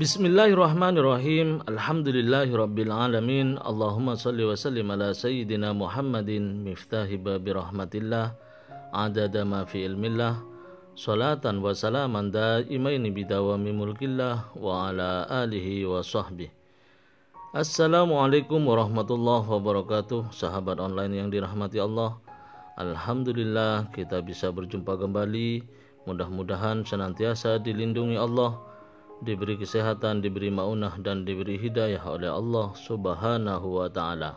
Bismillahirrahmanirrahim. Alhamdulillahirabbil alamin. Allahumma shalli wa sallim ala sayyidina Muhammadin miftahi babi rahmatillah adada ma fi ilmillah salatan wa salaman daimaini bidawami mulkillah wa ala alihi wa sahbihi. Assalamualaikum warahmatullahi wabarakatuh. Sahabat online yang dirahmati Allah, alhamdulillah kita bisa berjumpa kembali. Mudah-mudahan senantiasa dilindungi Allah, diberi kesehatan, diberi maunah, dan diberi hidayah oleh Allah Subhanahu wa ta'ala.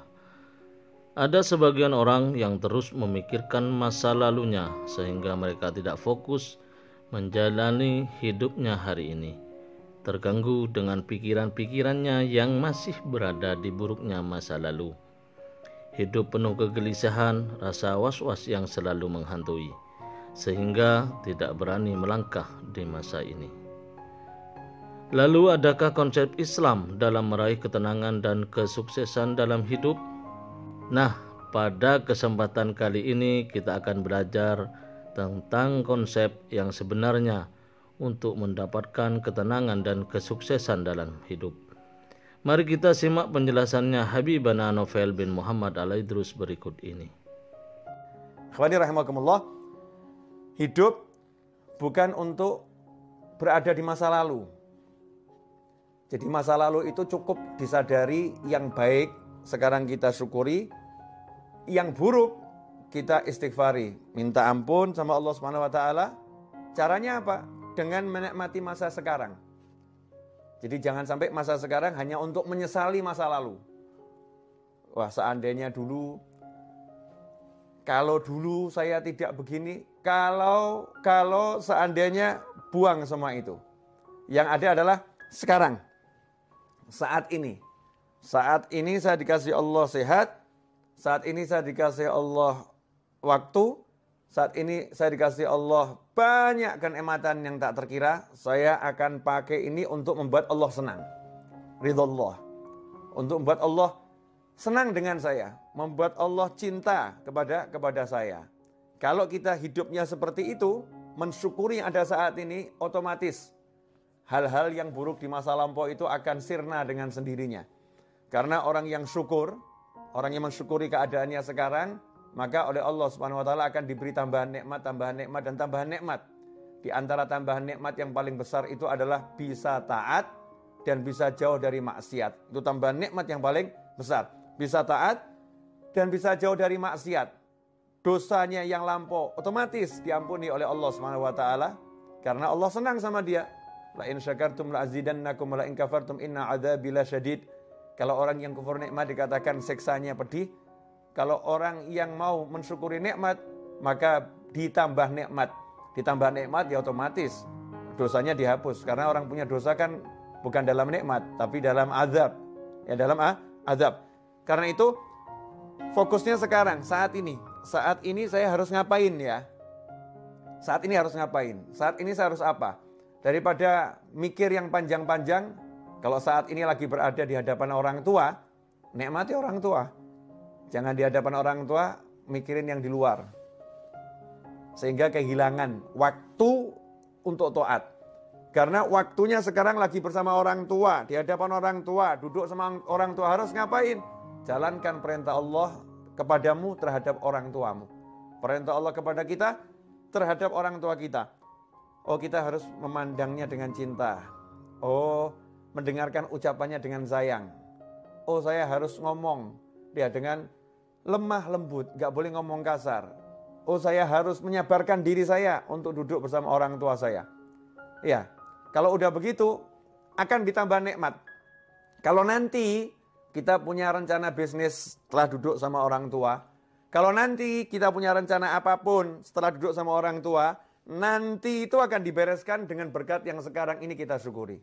Ada sebagian orang yang terus memikirkan masa lalunya sehingga mereka tidak fokus menjalani hidupnya hari ini, terganggu dengan pikiran-pikirannya yang masih berada di buruknya masa lalu. Hidup penuh kegelisahan, rasa was-was yang selalu menghantui, sehingga tidak berani melangkah di masa ini. Lalu adakah konsep Islam dalam meraih ketenangan dan kesuksesan dalam hidup? Nah, pada kesempatan kali ini kita akan belajar tentang konsep yang sebenarnya untuk mendapatkan ketenangan dan kesuksesan dalam hidup. Mari kita simak penjelasannya Habibana Novel bin Muhammad Al-Idrus berikut ini. Akhwani rahimakumullah, hidup bukan untuk berada di masa lalu. Jadi masa lalu itu cukup disadari, yang baik sekarang kita syukuri, yang buruk kita istighfari, minta ampun sama Allah Subhanahu wa taala. Caranya apa? Dengan menikmati masa sekarang. Jadi jangan sampai masa sekarang hanya untuk menyesali masa lalu. Wah, seandainya dulu, kalau dulu saya tidak begini, kalau seandainya, buang semua itu. Yang ada adalah sekarang. Saat ini saya dikasih Allah sehat, saat ini saya dikasih Allah waktu, saat ini saya dikasih Allah banyak kenikmatan yang tak terkira. Saya akan pakai ini untuk membuat Allah senang, ridha Allah, untuk membuat Allah senang dengan saya, membuat Allah cinta kepada saya. Kalau kita hidupnya seperti itu, mensyukuri yang ada saat ini, otomatis hal-hal yang buruk di masa lampau itu akan sirna dengan sendirinya. Karena orang yang syukur, orang yang mensyukuri keadaannya sekarang, maka oleh Allah Subhanahu wa taala akan diberi tambahan nikmat, dan tambahan nikmat. Di antara tambahan nikmat yang paling besar itu adalah bisa taat dan bisa jauh dari maksiat. Itu tambahan nikmat yang paling besar. Bisa taat dan bisa jauh dari maksiat. Dosanya yang lampau otomatis diampuni oleh Allah Subhanahu wa taala karena Allah senang sama dia. La in syakartum la azidannakum wa la in kafartum inna adzabi lasyadid. Kalau orang yang kufur nikmat dikatakan siksanya pedih. Kalau orang yang mau mensyukuri nikmat, maka ditambah nikmat. Ditambah nikmat ya otomatis dosanya dihapus. Karena orang punya dosa kan bukan dalam nikmat, tapi dalam azab. Ya, dalam azab. Karena itu fokusnya sekarang, saat ini. Saat ini saya harus ngapain ya? Saat ini harus ngapain? Saat ini saya harus apa? Daripada mikir yang panjang-panjang, kalau saat ini lagi berada di hadapan orang tua, nikmati orang tua. Jangan di hadapan orang tua, mikirin yang di luar. Sehingga kehilangan waktu untuk taat. Karena waktunya sekarang lagi bersama orang tua, di hadapan orang tua, duduk sama orang tua, harus ngapain? Jalankan perintah Allah kepadamu terhadap orang tuamu. Perintah Allah kepada kita terhadap orang tua kita. Oh, kita harus memandangnya dengan cinta. Oh, mendengarkan ucapannya dengan sayang. Oh, saya harus ngomong dia dengan lemah lembut, gak boleh ngomong kasar. Oh, saya harus menyabarkan diri saya untuk duduk bersama orang tua saya. Ya, kalau udah begitu akan ditambah nikmat. Kalau nanti kita punya rencana bisnis setelah duduk sama orang tua, kalau nanti kita punya rencana apapun setelah duduk sama orang tua, nanti itu akan dibereskan dengan berkat yang sekarang ini kita syukuri.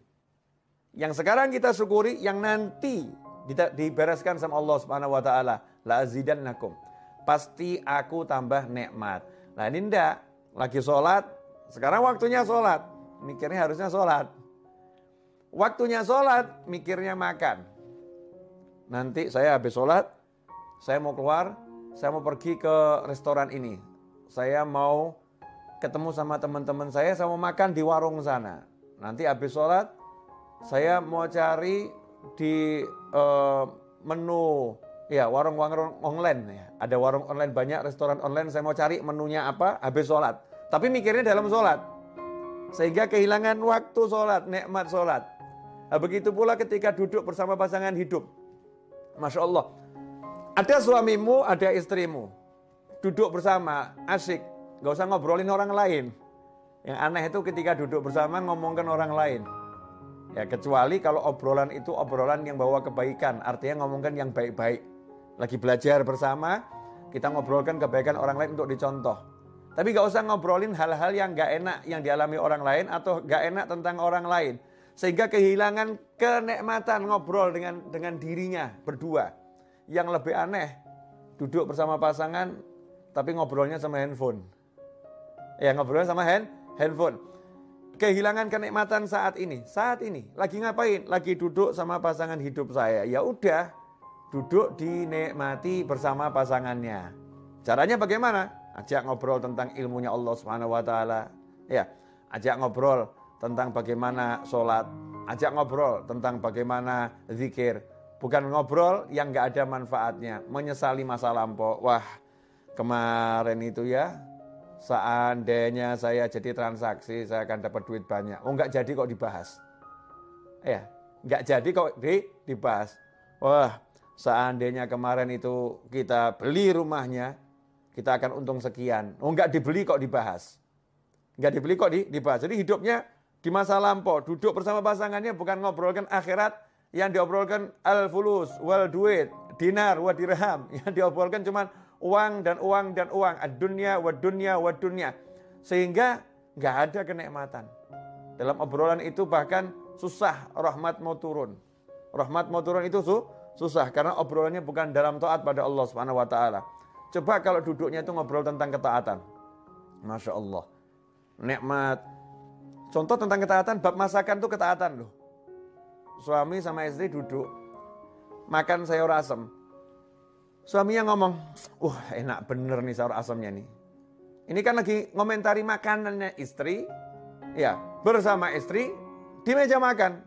Yang sekarang kita syukuri, yang nanti dibereskan sama Allah Subhanahu wa taala, la azidannakum. Pasti aku tambah nikmat. Nah, ini ndak lagi sholat, sekarang waktunya sholat, mikirnya harusnya sholat. Waktunya sholat, mikirnya makan. Nanti saya habis sholat, saya mau keluar, saya mau pergi ke restoran ini. Saya mau ketemu sama teman-teman saya mau makan di warung sana. Nanti habis sholat, saya mau cari di menu, ya warung-warung online. Ya. Ada warung online banyak, restoran online, saya mau cari menunya apa, habis sholat. Tapi mikirnya dalam sholat. Sehingga kehilangan waktu sholat, nikmat sholat. Nah, begitu pula ketika duduk bersama pasangan hidup. Masya Allah. Ada suamimu, ada istrimu. Duduk bersama, asik. Gak usah ngobrolin orang lain. Yang aneh itu ketika duduk bersama ngomongkan orang lain. Ya, kecuali kalau obrolan itu obrolan yang bawa kebaikan. Artinya ngomongkan yang baik-baik. Lagi belajar bersama, kita ngobrolkan kebaikan orang lain untuk dicontoh. Tapi gak usah ngobrolin hal-hal yang gak enak yang dialami orang lain atau gak enak tentang orang lain. Sehingga kehilangan kenikmatan ngobrol dengan dirinya berdua. Yang lebih aneh, duduk bersama pasangan tapi ngobrolnya sama handphone. Ya, ngobrolnya sama handphone. Kehilangan kenikmatan saat ini. Saat ini lagi ngapain? Lagi duduk sama pasangan hidup saya. Ya udah, duduk dinikmati bersama pasangannya. Caranya bagaimana? Ajak ngobrol tentang ilmunya Allah Subhanahu wa taala. Ya, ajak ngobrol tentang bagaimana sholat, ajak ngobrol tentang bagaimana zikir. Bukan ngobrol yang gak ada manfaatnya, menyesali masa lampau. Wah, kemarin itu ya, seandainya saya jadi transaksi, saya akan dapat duit banyak. Oh, gak jadi kok dibahas. Ya, gak jadi kok dibahas. Wah, seandainya kemarin itu kita beli rumahnya, kita akan untung sekian. Oh, gak dibeli kok dibahas. Gak dibeli kok dibahas. Jadi hidupnya di masa lampau, duduk bersama pasangannya bukan ngobrolkan akhirat, yang diobrolkan al-fulus, wal duit, dinar, wa dirham. Yang diobrolkan cuma uang dan uang dan uang, ad-dunya, wa dunya, wa dunya. Sehingga nggak ada kenikmatan. Dalam obrolan itu bahkan susah rahmat mau turun. Rahmat mau turun itu susah karena obrolannya bukan dalam taat pada Allah Subhanahu wa taala. Coba kalau duduknya itu ngobrol tentang ketaatan. Masya Allah. Nikmat. Contoh tentang ketaatan, bab masakan itu ketaatan loh. Suami sama istri duduk, makan sayur asem. Suaminya ngomong, enak bener nih sayur asemnya nih. Ini kan lagi ngomentari makanannya istri, ya bersama istri di meja makan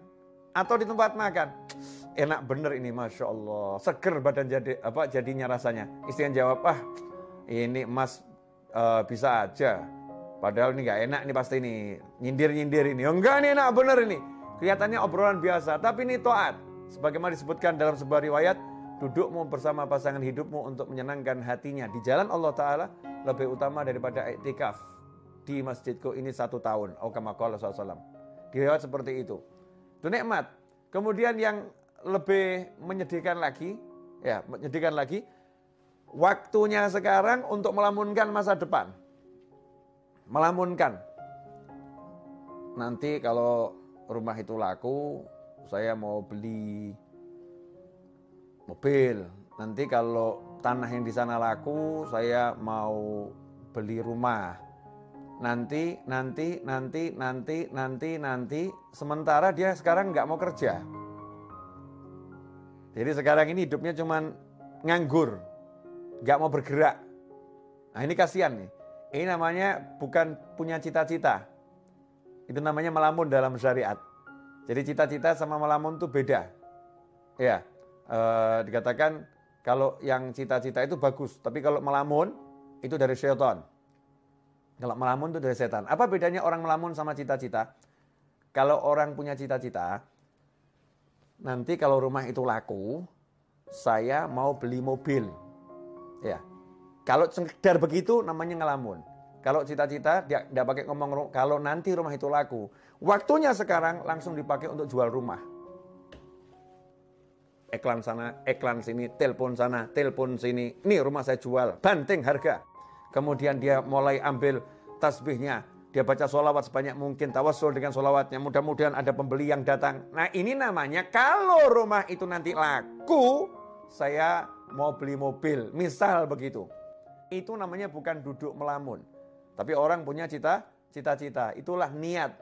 atau di tempat makan. Enak bener ini, Masya Allah. Seger badan jadinya rasanya. Istri yang jawab, ini mas bisa aja. Padahal ini gak enak nih pasti nih. Nyindir-nyindir ini. Enggak nih enak bener ini. Kelihatannya obrolan biasa. Tapi ini taat. Sebagaimana disebutkan dalam sebuah riwayat. Dudukmu bersama pasangan hidupmu untuk menyenangkan hatinya. Di jalan Allah Ta'ala lebih utama daripada iktikaf. Di masjidku ini 1 tahun. Kama qala SAW. Di riwayat seperti itu. Itu nikmat. Kemudian yang lebih menyedihkan lagi. Ya, menyedihkan lagi. Waktunya sekarang untuk melamunkan masa depan. Melamunkan. Nanti kalau rumah itu laku, saya mau beli mobil. Nanti kalau tanah yang di sana laku, saya mau beli rumah. Nanti. Sementara dia sekarang nggak mau kerja. Jadi sekarang ini hidupnya cuman nganggur, nggak mau bergerak. Nah ini kasihan nih. Ini namanya bukan punya cita-cita. Itu namanya melamun dalam syariat. Jadi cita-cita sama melamun itu beda. Ya, dikatakan kalau yang cita-cita itu bagus. Tapi kalau melamun itu dari syaitan. Kalau melamun itu dari setan. Apa bedanya orang melamun sama cita-cita? Kalau orang punya cita-cita, nanti kalau rumah itu laku, saya mau beli mobil. Ya. Kalau sekedar begitu namanya ngelamun. Kalau cita-cita dia tidak pakai ngomong kalau nanti rumah itu laku. Waktunya sekarang langsung dipakai untuk jual rumah. Iklan sana, iklan sini, telepon sana, telepon sini. Ini rumah saya jual, banting harga. Kemudian dia mulai ambil tasbihnya, dia baca sholawat sebanyak mungkin, tawassul dengan sholawatnya, mudah-mudahan ada pembeli yang datang. Nah ini namanya kalau rumah itu nanti laku, saya mau beli mobil, misal begitu. Itu namanya bukan duduk melamun. Tapi orang punya cita-cita, itulah niat.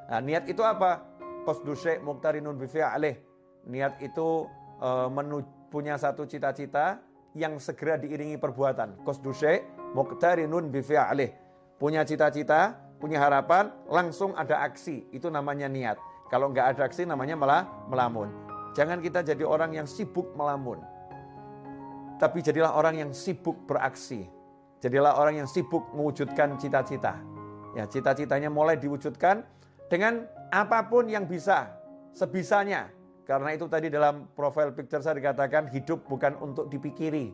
Nah, niat itu apa? Qasdu syai' muqtarinun bi fi'lih. Niat itu punya satu cita-cita yang segera diiringi perbuatan. Qasdu syai' muqtarinun bi fi'lih. Punya cita-cita, punya harapan, langsung ada aksi. Itu namanya niat. Kalau nggak ada aksi namanya malah melamun. Jangan kita jadi orang yang sibuk melamun. Tapi jadilah orang yang sibuk beraksi. Jadilah orang yang sibuk mewujudkan cita-cita. Ya, cita-citanya mulai diwujudkan dengan apapun yang bisa, sebisanya. Karena itu tadi dalam profile picture saya dikatakan hidup bukan untuk dipikiri.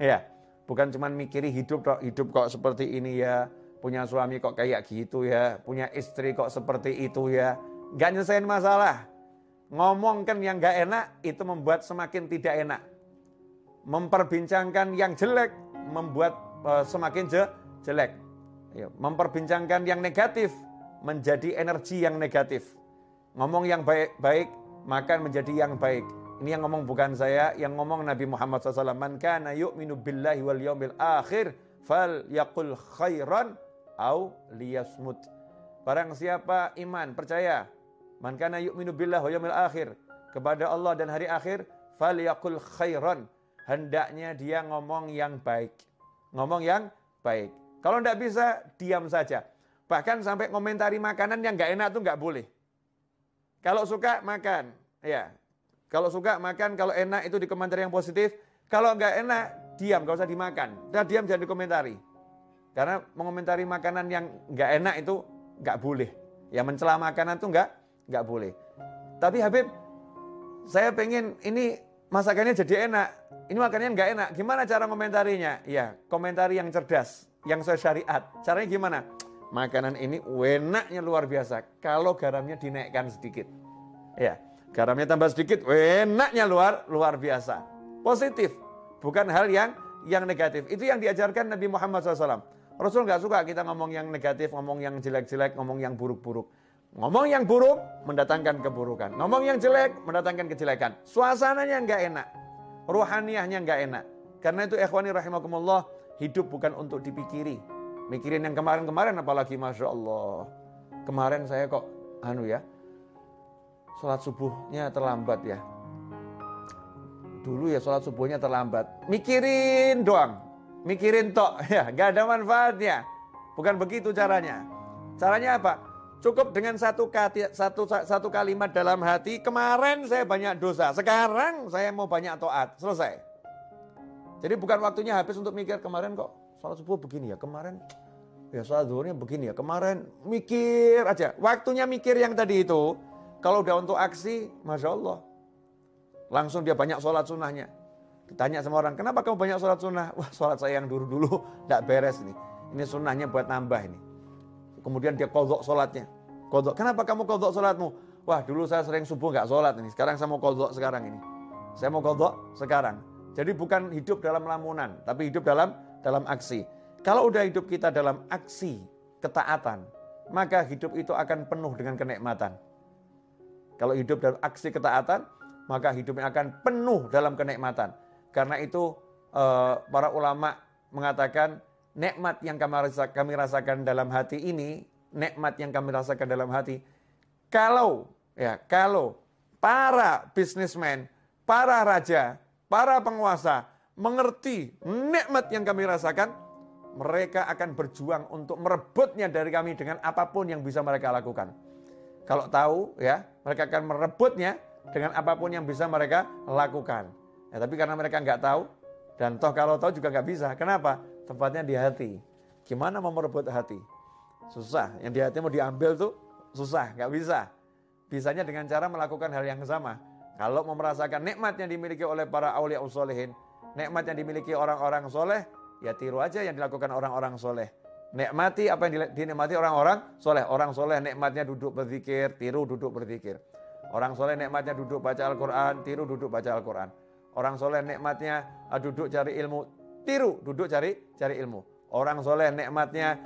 Ya, bukan cuma mikiri hidup kok seperti ini ya, punya suami kok kayak gitu ya, punya istri kok seperti itu ya. Nggak nyelesain masalah. Ngomongkan yang nggak enak itu membuat semakin tidak enak. Memperbincangkan yang jelek membuat semakin jelek. Ya, memperbincangkan yang negatif menjadi energi yang negatif. Ngomong yang baik-baik maka menjadi yang baik. Ini yang ngomong bukan saya, yang ngomong Nabi Muhammad SAW. Man kana yu'minu billahi wal yawmil akhir fal yaqul khairan au liyasmut. Barang siapa iman, percaya, man kana yu'minu billahi wal yawmil akhir, kepada Allah dan hari akhir, fal yaqul khairan, hendaknya dia ngomong yang baik. Ngomong yang baik. Kalau tidak bisa, diam saja. Bahkan sampai komentari makanan yang nggak enak itu nggak boleh. Kalau suka makan, ya. Kalau suka makan, kalau enak itu dikomentari yang positif. Kalau nggak enak, diam, nggak usah dimakan. Udah diam, jangan dikomentari. Karena mengomentari makanan yang nggak enak itu nggak boleh. Ya mencela makanan itu nggak boleh. Tapi Habib, saya pengen ini masakannya jadi enak. Ini makanannya nggak enak. Gimana cara komentarinya? Ya, komentari yang cerdas, yang sesuai syariat. Caranya gimana? Makanan ini enaknya luar biasa. Kalau garamnya dinaikkan sedikit. Ya. Garamnya tambah sedikit, enaknya luar biasa. Positif, bukan hal yang negatif. Itu yang diajarkan Nabi Muhammad SAW. Rasul nggak suka kita ngomong yang negatif, ngomong yang jelek-jelek, ngomong yang buruk-buruk. Ngomong yang buruk mendatangkan keburukan. Ngomong yang jelek mendatangkan kejelekan. Suasananya nggak enak, ruhaniyahnya nggak enak. Karena itu ikhwani rahimakumullah, hidup bukan untuk dipikiri. Mikirin yang kemarin-kemarin apalagi, Masya Allah. Kemarin saya kok sholat subuhnya terlambat ya. Dulu ya sholat subuhnya terlambat. Mikirin doang. Mikirin tok. Ya, gak ada manfaatnya. Bukan begitu caranya. Caranya apa? Cukup dengan satu kalimat dalam hati. Kemarin saya banyak dosa. Sekarang saya mau banyak taat. Selesai. Jadi bukan waktunya habis untuk mikir kemarin kok sholat subuh begini ya. Kemarin ya sholat zuhurnya begini ya. Kemarin mikir aja. Waktunya mikir yang tadi itu. Kalau udah untuk aksi, Masya Allah. Langsung dia banyak sholat sunnahnya. Ditanya sama orang, kenapa kamu banyak sholat sunnah? Wah, sholat saya yang dulu-dulu tidak beres nih. Ini sunnahnya buat nambah ini. Kemudian dia qadha sholatnya. Qadha, kenapa kamu qadha sholatmu? Wah, dulu saya sering subuh nggak sholat ini. Sekarang saya mau qadha sekarang ini. Saya mau qadha sekarang. Jadi bukan hidup dalam lamunan, tapi hidup dalam aksi. Kalau udah hidup kita dalam aksi, ketaatan, maka hidup itu akan penuh dengan kenikmatan. Kalau hidup dalam aksi ketaatan, maka hidupnya akan penuh dalam kenikmatan. Karena itu para ulama mengatakan nikmat yang kami rasakan dalam hati ini, nikmat yang kami rasakan dalam hati, kalau para bisnismen, para raja, para penguasa mengerti nikmat yang kami rasakan, mereka akan berjuang untuk merebutnya dari kami dengan apapun yang bisa mereka lakukan. Kalau tahu ya, mereka akan merebutnya dengan apapun yang bisa mereka lakukan. Ya, tapi karena mereka nggak tahu, dan toh kalau tahu juga nggak bisa. Kenapa? Tempatnya di hati. Gimana mau merebut hati? Susah. Yang di hati mau diambil tuh susah, nggak bisa. Bisanya dengan cara melakukan hal yang sama. Kalau mau merasakan nikmat yang dimiliki oleh para aulia usholihin, nikmat yang dimiliki orang-orang soleh, ya tiru aja yang dilakukan orang-orang soleh. Nikmati apa yang dinikmati orang-orang soleh. Orang soleh nikmatnya duduk berzikir, tiru duduk berzikir. Orang soleh nikmatnya duduk baca Al-Quran, tiru duduk baca Al-Quran. Orang soleh nikmatnya duduk cari ilmu, tiru duduk cari ilmu. Orang soleh nikmatnya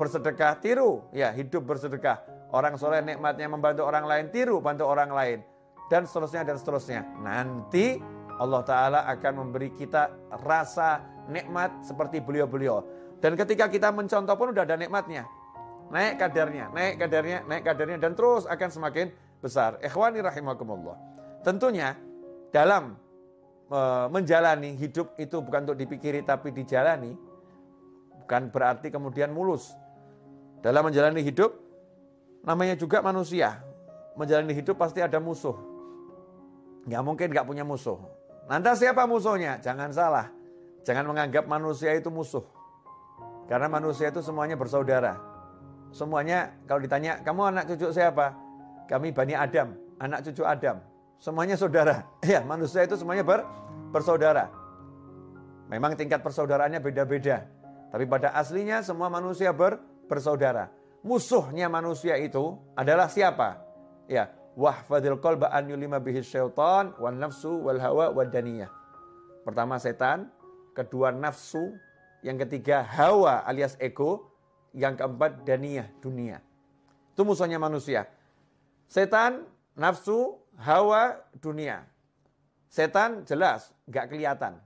bersedekah, tiru. Ya, hidup bersedekah. Orang soleh nikmatnya membantu orang lain, tiru, bantu orang lain. Dan seterusnya, dan seterusnya. Nanti Allah Ta'ala akan memberi kita rasa nikmat seperti beliau-beliau. Dan ketika kita mencontoh pun udah ada nikmatnya. Naik kadarnya, naik kadarnya, naik kadarnya. Dan terus akan semakin besar. Ikhwani rahimakumullah. Tentunya dalam menjalani hidup itu bukan untuk dipikiri tapi dijalani. Bukan berarti kemudian mulus. Dalam menjalani hidup, namanya juga manusia. Menjalani hidup pasti ada musuh. Nggak mungkin nggak punya musuh. Lantas siapa musuhnya? Jangan salah. Jangan menganggap manusia itu musuh. Karena manusia itu semuanya bersaudara. Semuanya kalau ditanya, kamu anak cucu siapa? Kami Bani Adam, anak cucu Adam. Semuanya saudara. Ya, manusia itu semuanya bersaudara. Memang tingkat persaudaraannya beda-beda. Tapi pada aslinya semua manusia bersaudara. Musuhnya manusia itu adalah siapa? Ya, wahfadil qalba an yulima bihi syaitan wan nafsu wal hawa wad daniyah. Pertama setan, kedua nafsu, yang ketiga hawa alias ego, yang keempat daniyah, dunia. Itu musuhnya manusia. Setan, nafsu, hawa, dunia. Setan jelas nggak kelihatan.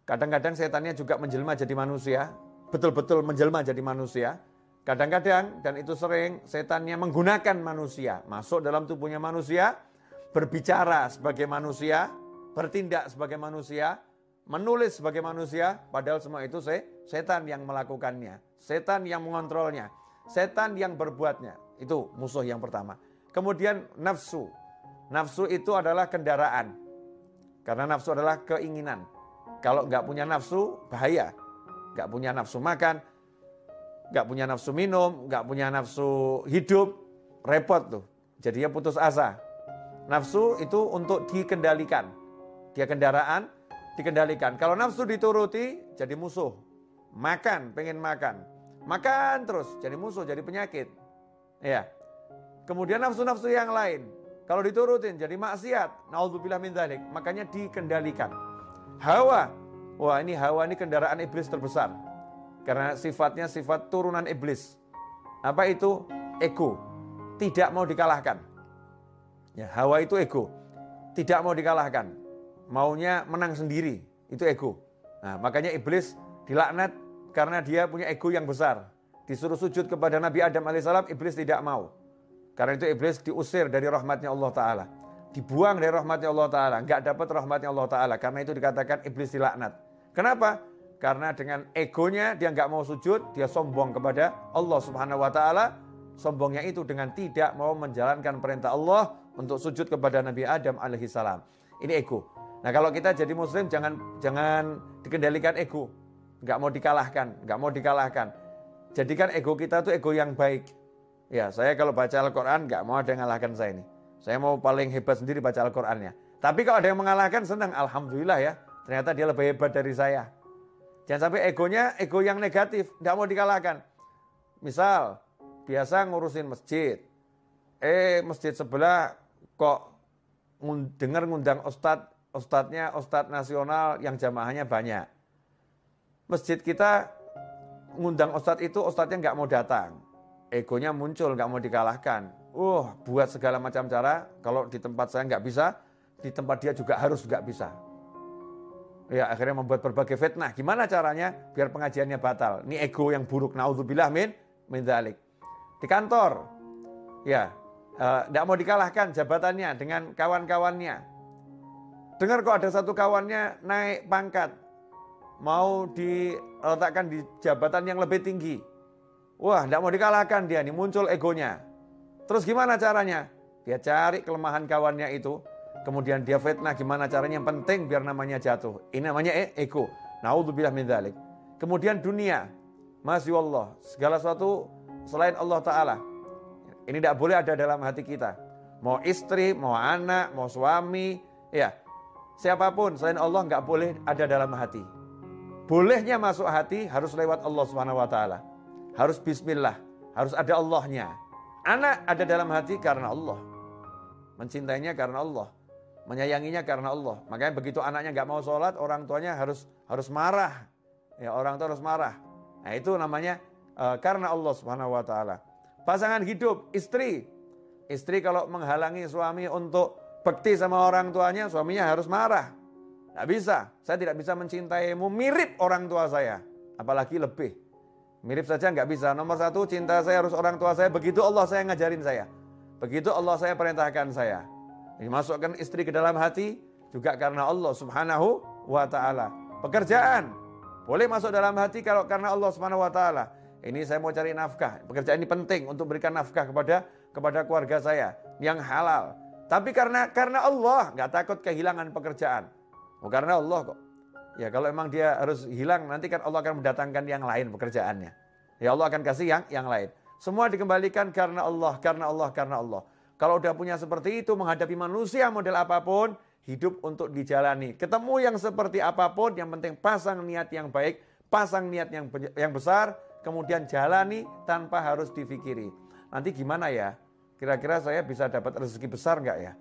Kadang-kadang setannya juga menjelma jadi manusia, betul-betul menjelma jadi manusia. Kadang-kadang, dan itu sering, setannya menggunakan manusia, masuk dalam tubuhnya manusia, berbicara sebagai manusia, bertindak sebagai manusia, menulis sebagai manusia, padahal semua itu setan yang melakukannya, setan yang mengontrolnya, setan yang berbuatnya. Itu musuh yang pertama. Kemudian nafsu. Nafsu itu adalah kendaraan. Karena nafsu adalah keinginan. Kalau nggak punya nafsu, bahaya. Nggak punya nafsu makan, nggak punya nafsu minum, nggak punya nafsu hidup, repot tuh. Jadinya putus asa. Nafsu itu untuk dikendalikan. Dia kendaraan, dikendalikan. Kalau nafsu dituruti, jadi musuh. Makan, pengen makan. Makan terus, jadi musuh, jadi penyakit. Ya. Kemudian nafsu-nafsu yang lain. Kalau diturutin, jadi maksiat. Na'udzubillah min dzalik. Makanya dikendalikan. Hawa. Wah, ini hawa ini kendaraan iblis terbesar. Karena sifatnya sifat turunan iblis. Apa itu? Ego. Tidak mau dikalahkan. Ya, hawa itu ego. Tidak mau dikalahkan. Maunya menang sendiri. Itu ego. Nah, makanya iblis dilaknat karena dia punya ego yang besar. Disuruh sujud kepada Nabi Adam alaihissalam, iblis tidak mau. Karena itu iblis diusir dari rahmatnya Allah Ta'ala. Dibuang dari rahmatnya Allah Ta'ala. Enggak dapat rahmatnya Allah Ta'ala. Karena itu dikatakan iblis dilaknat. Kenapa? Karena dengan egonya dia enggak mau sujud, dia sombong kepada Allah Subhanahu Wa Ta'ala. Sombongnya itu dengan tidak mau menjalankan perintah Allah untuk sujud kepada Nabi Adam alaihissalam. Ini ego. Nah, kalau kita jadi muslim jangan dikendalikan ego. Enggak mau dikalahkan. Jadikan ego kita itu ego yang baik. Ya, saya kalau baca Al-Quran enggak mau ada yang mengalahkan saya ini. Saya mau paling hebat sendiri baca Al-Qurannya. Tapi kalau ada yang mengalahkan, senang. Alhamdulillah ya. Ternyata dia lebih hebat dari saya. Jangan sampai egonya ego yang negatif. Enggak mau dikalahkan. Misal, biasa ngurusin masjid. Masjid sebelah kok dengar ngundang ustadznya ustadz nasional yang jamaahnya banyak. Masjid kita ngundang ustadz itu, ustadznya enggak mau datang. Egonya muncul, enggak mau dikalahkan. Buat segala macam cara, kalau di tempat saya enggak bisa, di tempat dia juga harus enggak bisa. Ya, akhirnya membuat berbagai fitnah. Gimana caranya biar pengajiannya batal? Ini ego yang buruk. Na'udzubillah min dzalik. Di kantor, ya, enggak mau dikalahkan jabatannya dengan kawan-kawannya. Dengar kok ada satu kawannya naik pangkat, mau diletakkan di jabatan yang lebih tinggi. Wah, enggak mau dikalahkan dia, nih muncul egonya. Terus gimana caranya? Dia cari kelemahan kawannya itu, kemudian dia fitnah gimana caranya, yang penting biar namanya jatuh. Ini namanya ego. Na'udzubillah min dzalik. Kemudian dunia. Masya Allah, segala sesuatu selain Allah Ta'ala. Ini tidak boleh ada dalam hati kita. Mau istri, mau anak, mau suami, ya, siapapun selain Allah nggak boleh ada dalam hati. Bolehnya masuk hati harus lewat Allah Subhanahu Wa Ta'ala. Harus bismillah, harus ada Allahnya. Anak ada dalam hati karena Allah. Mencintainya karena Allah. Menyayanginya karena Allah. Makanya begitu anaknya nggak mau sholat, orang tuanya harus marah. Ya, orang tua harus marah. Nah, itu namanya karena Allah Subhanahu wa taala. Pasangan hidup, istri. Istri kalau menghalangi suami untuk bakti sama orang tuanya, suaminya harus marah. Tidak bisa, saya tidak bisa mencintaimu mirip orang tua saya, apalagi lebih. Mirip saja nggak bisa. Nomor satu, cinta saya harus orang tua saya, begitu Allah saya ngajarin saya. Begitu Allah saya perintahkan saya. Dimasukkan istri ke dalam hati, juga karena Allah Subhanahu wa ta'ala. Pekerjaan, boleh masuk dalam hati kalau karena Allah Subhanahu wa ta'ala. Ini saya mau cari nafkah, pekerjaan ini penting untuk berikan nafkah kepada keluarga saya yang halal. Tapi karena Allah, nggak takut kehilangan pekerjaan. Karena Allah kok. Ya kalau emang dia harus hilang, nanti kan Allah akan mendatangkan yang lain pekerjaannya. Ya Allah akan kasih yang lain. Semua dikembalikan karena Allah, karena Allah, karena Allah. Kalau udah punya seperti itu, menghadapi manusia model apapun, hidup untuk dijalani. Ketemu yang seperti apapun, yang penting pasang niat yang baik, pasang niat yang besar, kemudian jalani tanpa harus difikiri. Nanti gimana ya? Kira-kira saya bisa dapat rezeki besar nggak ya?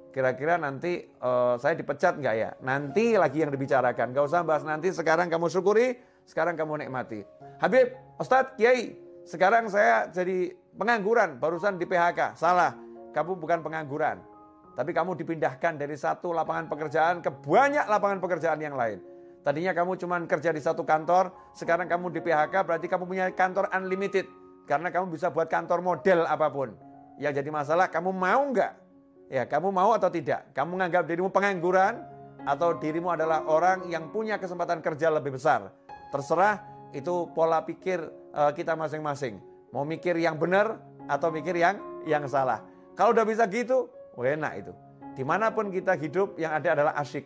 Kira-kira nanti saya dipecat nggak ya? Nanti lagi yang dibicarakan. Gak usah bahas nanti, sekarang kamu syukuri, sekarang kamu nikmati. Habib, Ustadz, Kiai, sekarang saya jadi pengangguran, barusan di PHK. Salah, kamu bukan pengangguran. Tapi kamu dipindahkan dari satu lapangan pekerjaan ke banyak lapangan pekerjaan yang lain. Tadinya kamu cuma kerja di satu kantor, sekarang kamu di PHK, berarti kamu punya kantor unlimited. Karena kamu bisa buat kantor model apapun. Yang jadi masalah, kamu mau nggak? Ya, kamu mau atau tidak? Kamu menganggap dirimu pengangguran atau dirimu adalah orang yang punya kesempatan kerja lebih besar? Terserah, itu pola pikir kita masing-masing. Mau mikir yang benar atau mikir yang salah. Kalau udah bisa gitu, enak itu. Dimanapun kita hidup, yang ada adalah asyik.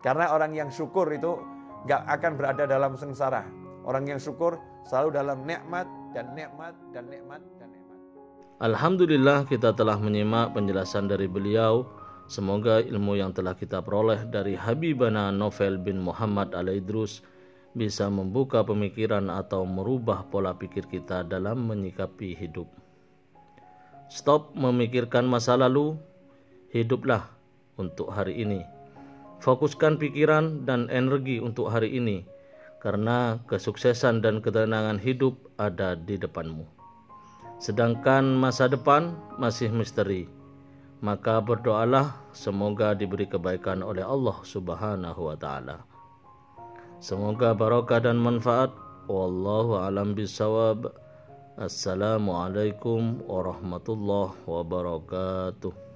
Karena orang yang syukur itu gak akan berada dalam sengsara. Orang yang syukur selalu dalam nikmat dan nikmat dan nikmat dan nikmat. Alhamdulillah, kita telah menyimak penjelasan dari beliau. Semoga ilmu yang telah kita peroleh dari Habibana Novel bin Muhammad Al-Idrus bisa membuka pemikiran atau merubah pola pikir kita dalam menyikapi hidup. Stop memikirkan masa lalu, hiduplah untuk hari ini. Fokuskan pikiran dan energi untuk hari ini, karena kesuksesan dan ketenangan hidup ada di depanmu. Sedangkan masa depan masih misteri. Maka berdoalah semoga diberi kebaikan oleh Allah Subhanahu wa taala. Semoga barokah dan manfaat. Wallahu a'lam bishawab. Assalamualaikum warahmatullahi wabarakatuh.